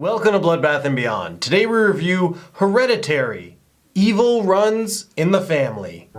Welcome to Bloodbath and Beyond. Today we review Hereditary, Evil Runs in the Family.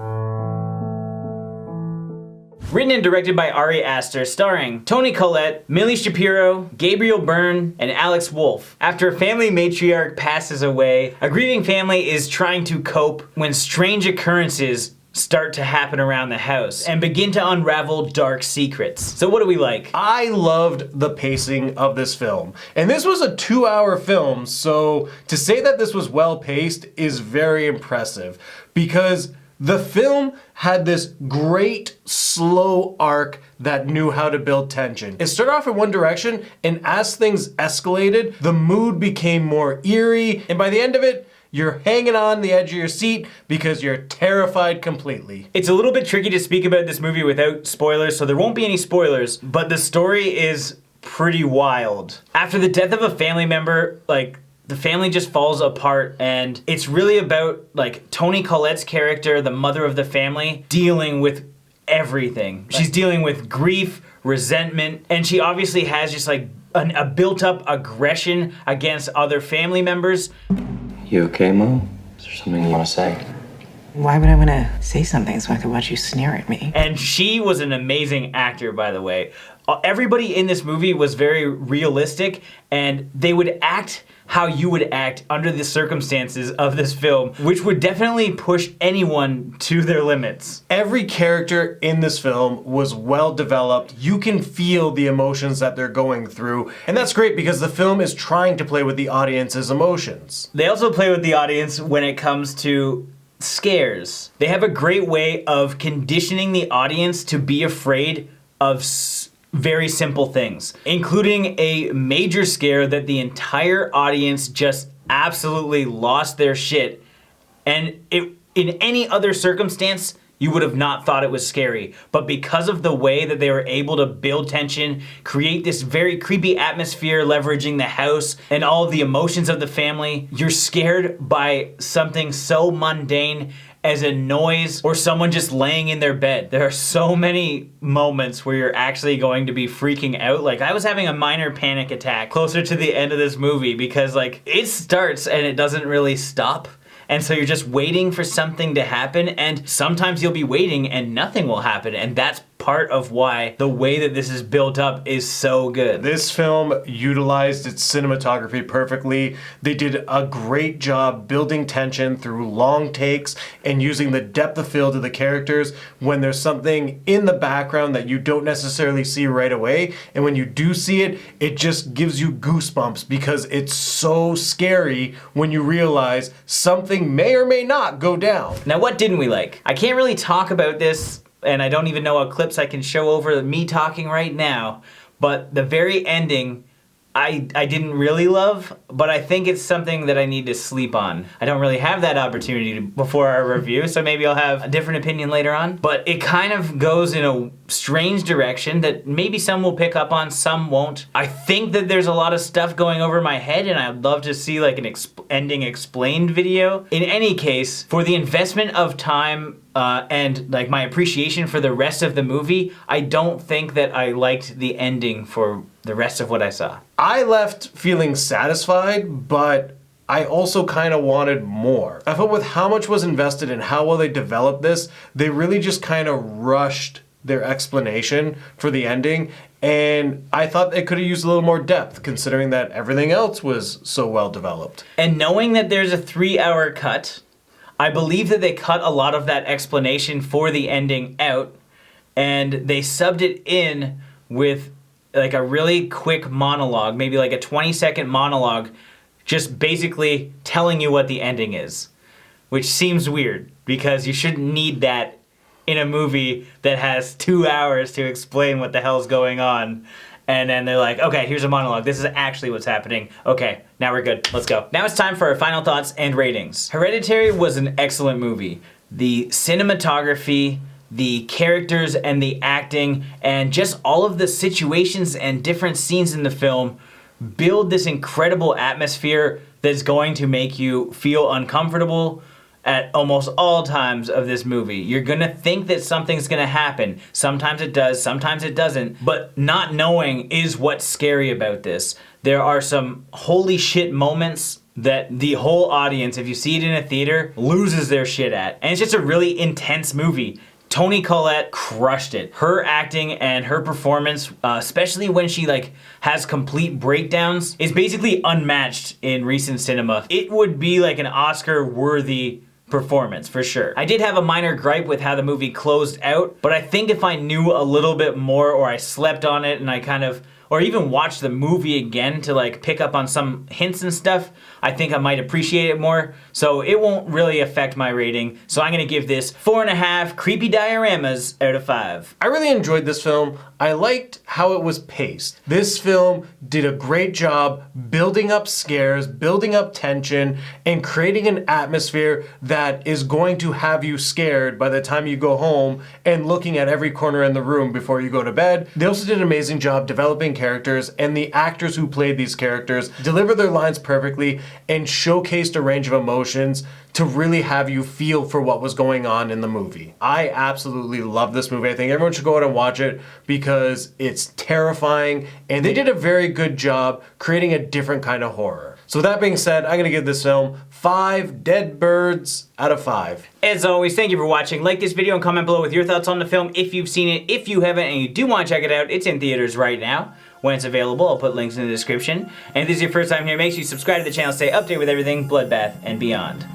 Written and directed by Ari Aster, starring Toni Collette, Millie Shapiro, Gabriel Byrne, and Alex Wolff. After a family matriarch passes away, a grieving family is trying to cope when strange occurrences start to happen around the house and begin to unravel dark secrets. So what do we like? I loved the pacing of this film. And this was a 2-hour film, so to say that this was well paced is very impressive because the film had this great slow arc that knew how to build tension. It started off in one direction, and as things escalated, the mood became more eerie, and by the end of it, you're hanging on the edge of your seat because you're terrified completely. It's a little bit tricky to speak about this movie without spoilers, so there won't be any spoilers, but the story is pretty wild. After the death of a family member, the family just falls apart, and it's really about Toni Collette's character, the mother of the family, dealing with everything. She's dealing with grief, resentment, and she obviously has just a built-up aggression against other family members. You okay, Mo? Is there something you want to say? Why would I want to say something so I could watch you sneer at me? And she was an amazing actor, by the way. Everybody in this movie was very realistic, and they would act how you would act under the circumstances of this film, which would definitely push anyone to their limits. Every character in this film was well developed. You can feel the emotions that they're going through, and that's great because the film is trying to play with the audience's emotions. They also play with the audience when it comes to scares. They have a great way of conditioning the audience to be afraid of very simple things, including a major scare that the entire audience just absolutely lost their shit. And in any other circumstance, you would have not thought it was scary. But because of the way that they were able to build tension, create this very creepy atmosphere, leveraging the house and all of the emotions of the family, you're scared by something so mundane as a noise or someone just laying in their bed. There are so many moments where you're actually going to be freaking out. I was having a minor panic attack closer to the end of this movie because it starts and it doesn't really stop. And so you're just waiting for something to happen, and sometimes you'll be waiting and nothing will happen, and that's part of why the way that this is built up is so good. This film utilized its cinematography perfectly. They did a great job building tension through long takes and using the depth of field of the characters when there's something in the background that you don't necessarily see right away. And when you do see it, it just gives you goosebumps because it's so scary when you realize something may or may not go down. Now, what didn't we like? I can't really talk about this, and I don't even know what clips I can show over me talking right now, but the very ending, I didn't really love, but I think it's something that I need to sleep on. I don't really have that opportunity before our review, so maybe I'll have a different opinion later on. But it kind of goes in a strange direction that maybe some will pick up on, some won't. I think that there's a lot of stuff going over my head, and I'd love to see an ending explained video. In any case, for the investment of time and my appreciation for the rest of the movie, I don't think that I liked the ending for the rest of what I saw. I left feeling satisfied, but I also kind of wanted more. I felt with how much was invested and how well they developed this, they really just kind of rushed their explanation for the ending, and I thought they could have used a little more depth considering that everything else was so well developed. And knowing that there's a 3-hour cut, I believe that they cut a lot of that explanation for the ending out, and they subbed it in with a really quick monologue, maybe a 20-second monologue, just basically telling you what the ending is, which seems weird because you shouldn't need that in a movie that has 2 hours to explain what the hell's going on. And then they're like, okay, here's a monologue. This is actually what's happening. Okay, now we're good. Let's go. Now it's time for our final thoughts and ratings. Hereditary was an excellent movie. The cinematography, the characters and the acting, and just all of the situations and different scenes in the film build this incredible atmosphere that's going to make you feel uncomfortable at almost all times of this movie. You're gonna think that something's gonna happen. Sometimes it does, sometimes it doesn't, but not knowing is what's scary about this. There are some holy shit moments that the whole audience, if you see it in a theater, loses their shit at. And it's just a really intense movie. Toni Collette crushed it. Her acting and her performance, especially when she has complete breakdowns, is basically unmatched in recent cinema. It would be like an Oscar-worthy performance for sure. I did have a minor gripe with how the movie closed out, but I think if I knew a little bit more, or I slept on it and I kind of, or even watched the movie again to pick up on some hints and stuff, I think I might appreciate it more. So it won't really affect my rating. So I'm gonna give this 4.5 creepy dioramas out of 5. I really enjoyed this film. I liked how it was paced. This film did a great job building up scares, building up tension, and creating an atmosphere that is going to have you scared by the time you go home and looking at every corner in the room before you go to bed. They also did an amazing job developing characters, and the actors who played these characters delivered their lines perfectly and showcased a range of emotions to really have you feel for what was going on in the movie. I absolutely love this movie. I think everyone should go out and watch it because it's terrifying, and they did a very good job creating a different kind of horror. So with that being said, I'm gonna give this film 5 dead birds out of 5. As always, thank you for watching. Like this video and comment below with your thoughts on the film if you've seen it. If you haven't and you do want to check it out, it's in theaters right now. When it's available, I'll put links in the description. And if this is your first time here, make sure you subscribe to the channel, stay updated with everything Bloodbath and beyond.